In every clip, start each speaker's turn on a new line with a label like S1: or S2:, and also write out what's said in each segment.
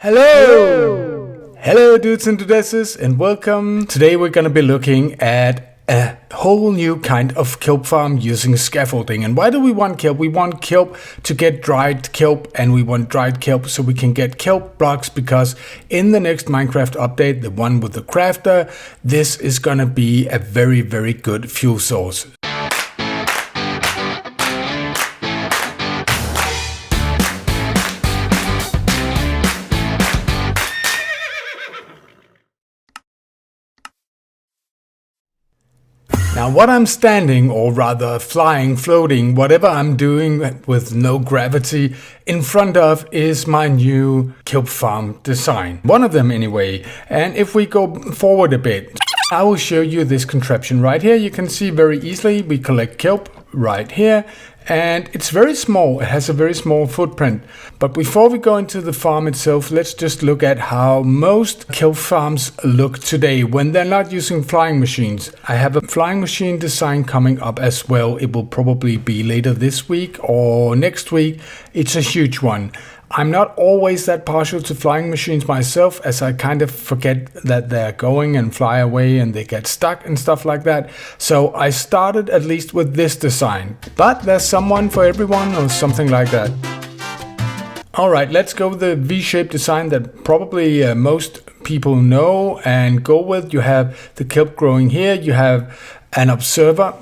S1: Hello! Hello dudes and dudeses and welcome. Today we're gonna be looking at a whole new kind of kelp farm using scaffolding. And why do we want kelp? We want kelp to get dried kelp, and we want dried kelp so we can get kelp blocks, because in the next Minecraft update, the one with the crafter, this is gonna be a very, very good fuel source. Now what I'm standing, or rather flying, floating, whatever I'm doing with no gravity, in front of is my new kelp farm design. One of them anyway. And if we go forward a bit, I will show you this contraption right here. You can see very easily we collect kelp right here. And it's very small, it has a very small footprint. But before we go into the farm itself, let's just look at how most kelp farms look today when they're not using flying machines. I have a flying machine design coming up as well. It will probably be later this week or next week. It's a huge one. I'm not always that partial to flying machines myself, as I kind of forget that they're going and fly away and they get stuck and stuff like that. So I started at least with this design. But there's someone for everyone, or something like that. Alright, let's go with the V-shaped design that probably most people know and go with. You have the kelp growing here, you have an observer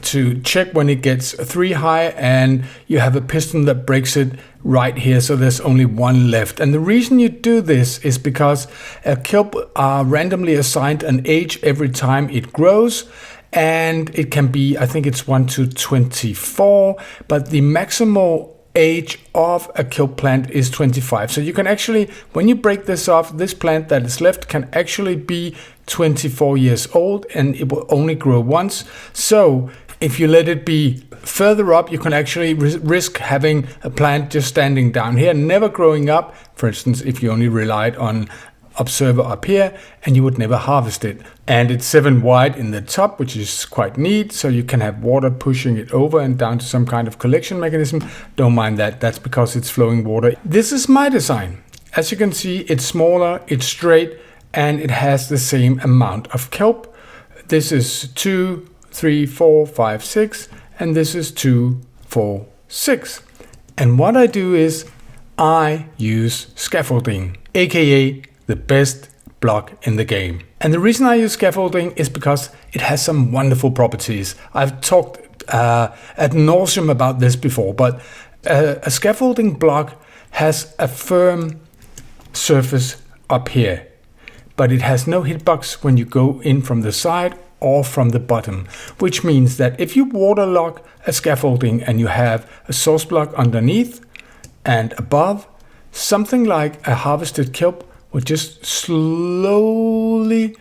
S1: to check when it gets 3 high, and you have a piston that breaks it right here, so there's only one left. And the reason you do this is because a kelp are randomly assigned an age every time it grows, and it can be, I think it's 1 to 24, but the maximal age of a kelp plant is 25. So you can actually, when you break this off, this plant that is left can actually be 24 years old, and it will only grow once. So if you let it be further up, you can actually risk having a plant just standing down here, never growing up. For instance, if you only relied on observer up here, and you would never harvest it. And it's 7 wide in the top, which is quite neat, so you can have water pushing it over and down to some kind of collection mechanism. Don't mind that, that's because it's flowing water. This is my design. As you can see, it's smaller, it's straight, and it has the same amount of kelp. This is 2, 3, 4, 5, 6, and this is 2, 4, 6. And what I do is I use scaffolding, aka the best block in the game. And the reason I use scaffolding is because it has some wonderful properties. I've talked ad nauseum about this before, but a scaffolding block has a firm surface up here, but it has no hitbox when you go in from the side or from the bottom, which means that if you waterlock a scaffolding and you have a source block underneath and above, something like a harvested kelp will just slowly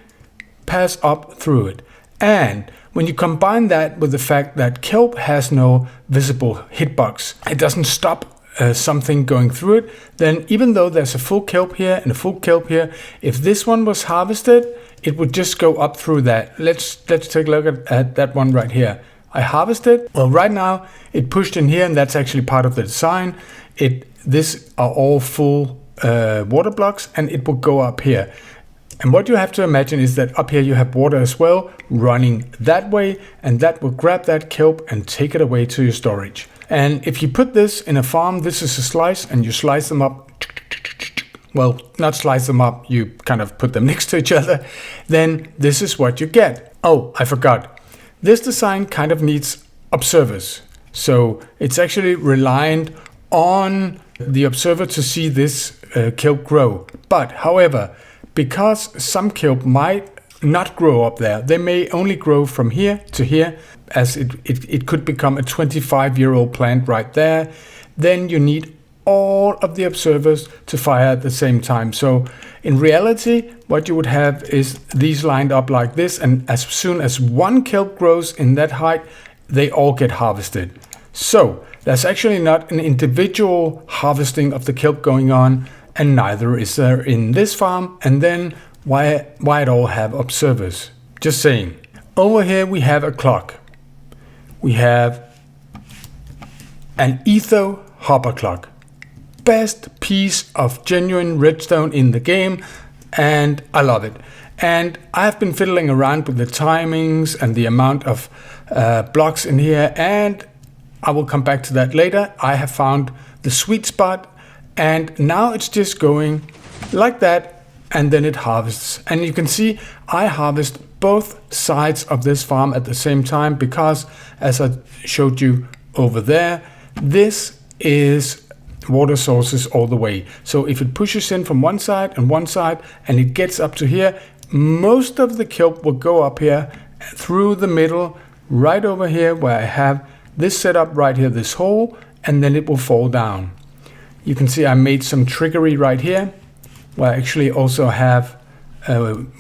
S1: pass up through it. And when you combine that with the fact that kelp has no visible hitbox, it doesn't stop something going through it, then even though there's a full kelp here and a full kelp here, if this one was harvested, it would just go up through that. Let's take a look at that one right here. I harvested. Well, right now it pushed in here, and that's actually part of the design. This are all full water blocks, and it will go up here. And what you have to imagine is that up here you have water as well running that way, and that will grab that kelp and take it away to your storage. And if you put this in a farm, this is a slice, and you slice them up. Well, not slice them up, you kind of put them next to each other. Then this is what you get. Oh, I forgot. This design kind of needs observers. So it's actually reliant on the observer to see this kelp grow. But however, because some kelp might not grow up there, they may only grow from here to here, as it could become a 25-year-old plant right there. Then you need all of the observers to fire at the same time. So in reality, what you would have is these lined up like this, and as soon as one kelp grows in that height, they all get harvested. So there's actually not an individual harvesting of the kelp going on, and neither is there in this farm. And then why it all have observers? Just saying. Over here we have a clock. We have an etho hopper clock. best piece of genuine redstone in the game, and I love it. And I've been fiddling around with the timings and the amount of blocks in here, and I will come back to that later. I have found the sweet spot, and now it's just going like that, and then it harvests. And you can see I harvest both sides of this farm at the same time because, as I showed you over there, this is water sources all the way. So if it pushes in from one side and it gets up to here, most of the kelp will go up here through the middle, right over here where I have this set up right here, this hole, and then it will fall down. You can see I made some trickery right here where I actually also have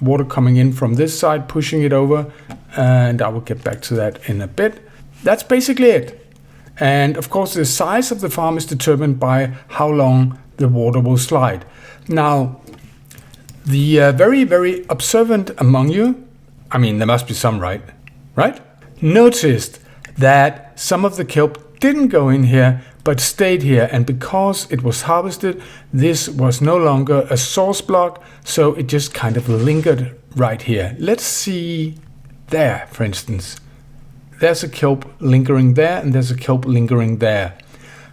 S1: water coming in from this side, pushing it over, and I will get back to that in a bit. That's basically it. And of course the size of the farm is determined by how long the water will slide. Now, the very, very observant among you, I mean there must be some, right? Noticed that some of the kelp didn't go in here but stayed here, and because it was harvested, this was no longer a source block, so it just kind of lingered right here. Let's see there, for instance. There's a kelp lingering there, and there's a kelp lingering there.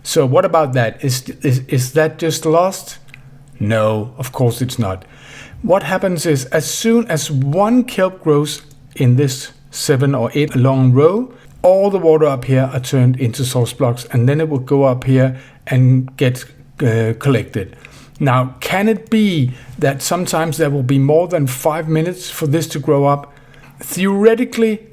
S1: So what about that? Is that just lost? No, of course it's not. What happens is, as soon as one kelp grows in this 7 or 8 long row, all the water up here are turned into source blocks, and then it will go up here and get collected. Now, can it be that sometimes there will be more than 5 minutes for this to grow up? Theoretically,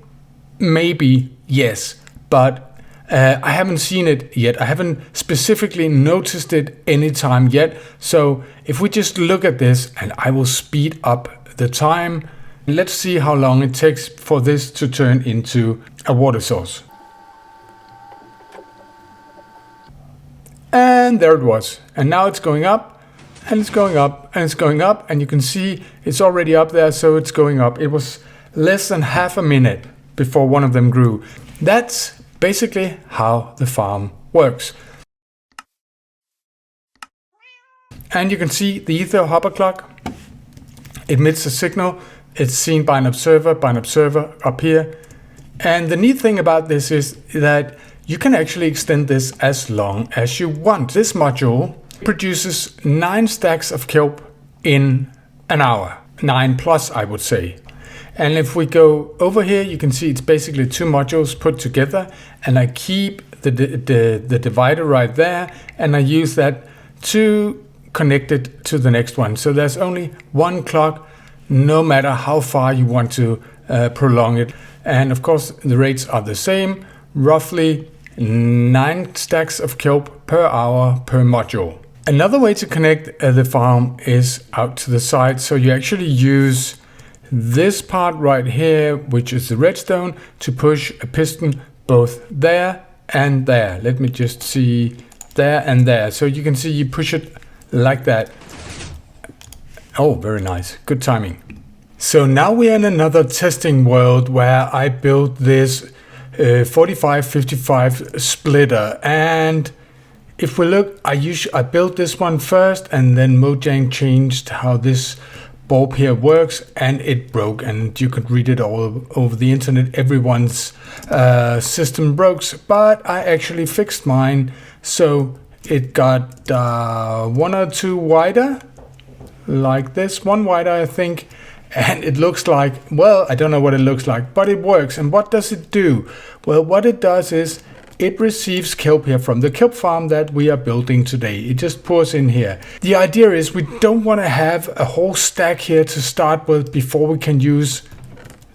S1: maybe, yes, but I haven't seen it yet. I haven't specifically noticed it any time yet. So if we just look at this, and I will speed up the time, let's see how long it takes for this to turn into a water source. And there it was. And now it's going up, and it's going up, and it's going up, and you can see it's already up there, so it's going up. It was less than half a minute before one of them grew. That's basically how the farm works. And you can see the ether hopper clock emits a signal. It's seen by an observer up here. And the neat thing about this is that you can actually extend this as long as you want. This module produces 9 stacks of kelp in an hour. 9 plus, I would say. And if we go over here, you can see it's basically 2 modules put together, and I keep the divider right there, and I use that to connect it to the next one. So there's only one clock, no matter how far you want to prolong it. And of course, the rates are the same, roughly 9 stacks of kelp per hour per module. Another way to connect the farm is out to the side. So you actually use this part right here, which is the redstone, to push a piston both there and there. Let me just see, there and there. So you can see you push it like that. Oh, very nice. Good timing. So now we are in another testing world where I built this 45-55 splitter. And if we look, I built this one first, and then Mojang changed how this bulb here works, and it broke, and you could read it all over the internet. Everyone's system broke, but I actually fixed mine, so it got 1 or 2 wider, like this, 1 wider I think, and it looks like, well, I don't know what it looks like, but it works. And what does it do? Well, what it does is it receives kelp here from the kelp farm that we are building today. It just pours in here. The idea is we don't want to have a whole stack here to start with before we can use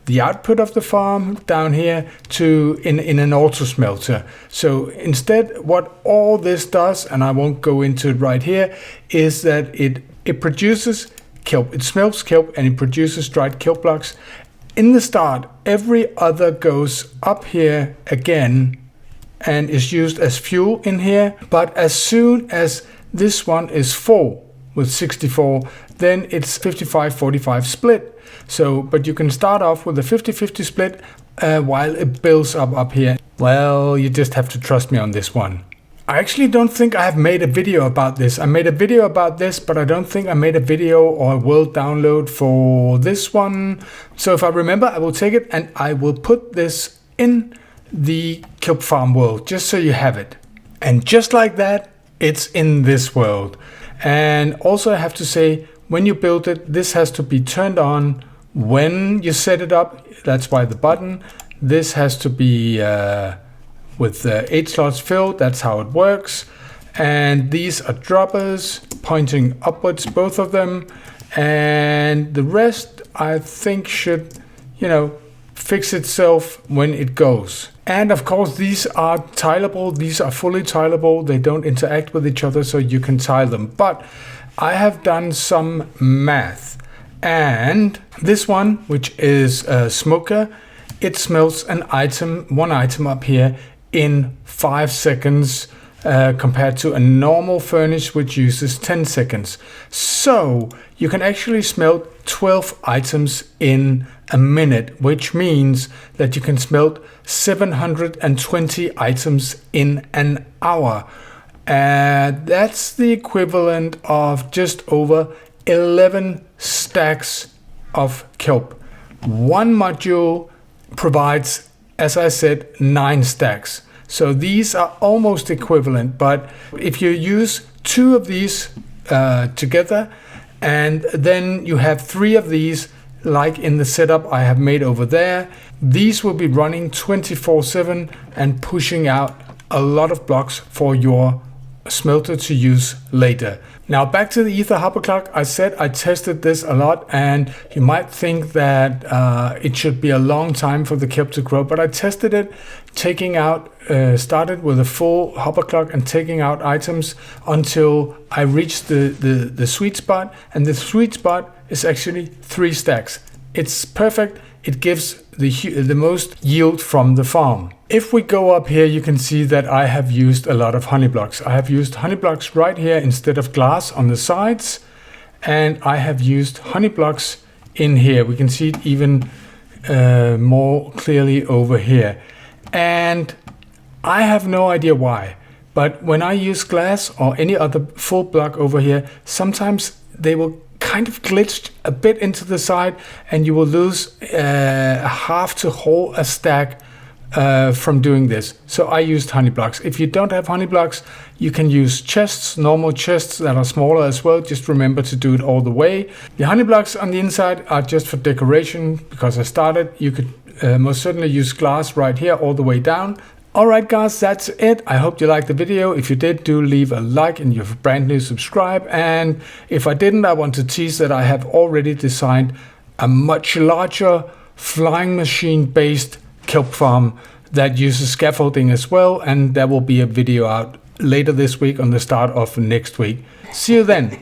S1: the output of the farm down here to in an auto smelter. So instead, what all this does, and I won't go into it right here, is that it produces kelp. It smelts kelp and it produces dried kelp blocks. In the start, every other goes up here again and is used as fuel in here. But as soon as this one is full with 64, then it's 55-45 split. So, but you can start off with a 50-50 split while it builds up here. Well, you just have to trust me on this one. I actually don't think I have made a video about this. I made a video about this, but I don't think I made a video or a world download for this one. So if I remember, I will take it and I will put this in the Kelp farm world, just so you have it. And just like that, it's in this world. And also I have to say, when you build it, this has to be turned on when you set it up. That's why the button. This has to be with 8 slots filled. That's how it works. And these are droppers pointing upwards, both of them. And the rest, I think, should, fix itself when it goes. And of course, these are tileable. These are fully tileable. They don't interact with each other, so you can tile them. But I have done some math. And this one, which is a smoker, it smelts one item up here in 5 seconds compared to a normal furnace which uses 10 seconds. So you can actually smelt 12 items in a minute, which means that you can smelt 720 items in an hour. That's the equivalent of just over 11 stacks of kelp. One module provides, as I said, 9 stacks. So these are almost equivalent, but if you use 2 of these together, and then you have 3 of these, like in the setup I have made over there, these will be running 24/7 and pushing out a lot of blocks for your smelter to use later. Now back to the ether hopper clock. I said I tested this a lot, and you might think that it should be a long time for the kelp to grow, but I tested it, started with a full hopper clock and taking out items until I reached the sweet spot, and the sweet spot is actually 3 stacks. It's perfect. It gives the most yield from the farm. If we go up here, you can see that I have used a lot of honey blocks. I have used honey blocks right here instead of glass on the sides, and I have used honey blocks in here. We can see it even more clearly over here. And I have no idea why, but when I use glass or any other full block over here, sometimes they will kind of glitch a bit into the side, and you will lose half to whole a stack from doing this. So I used honey blocks. If you don't have honey blocks, you can use chests, normal chests that are smaller as well. Just remember to do it all the way. The honey blocks on the inside are just for decoration because I started. You could most certainly use glass right here all the way down. Alright guys, that's it. I hope you liked the video. If you did, do leave a like, and if you're brand new, subscribe. And if I didn't, I want to tease that I have already designed a much larger flying machine based kelp farm that uses scaffolding as well, and there will be a video out later this week on the start of next week. See you then.